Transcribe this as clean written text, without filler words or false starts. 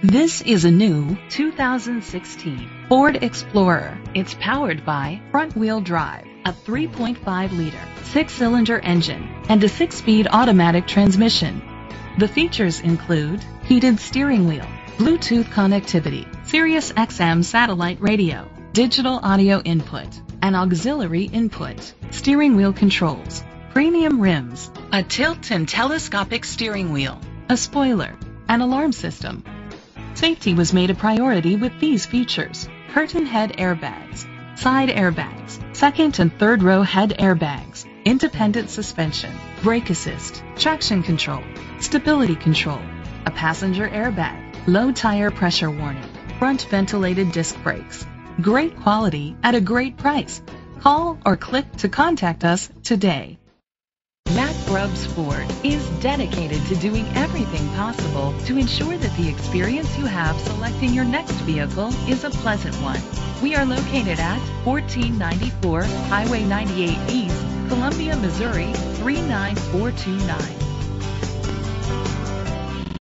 This is a new 2016 Ford Explorer. It's powered by front-wheel drive, a 3.5-liter, 6-cylinder engine, and a 6-speed automatic transmission. The features include heated steering wheel, Bluetooth connectivity, Sirius XM satellite radio, digital audio input, an auxiliary input, steering wheel controls, premium rims, a tilt and telescopic steering wheel, a spoiler, an alarm system. Safety was made a priority with these features: curtain head airbags, side airbags, second and third row head airbags, independent suspension, brake assist, traction control, stability control, a passenger airbag, low tire pressure warning, front ventilated disc brakes. Great quality at a great price. Call or click to contact us today. Matt Grubbs Ford is dedicated to doing everything possible to ensure that the experience you have selecting your next vehicle is a pleasant one. We are located at 1494 Highway 98 East, Columbia, Missouri 39429.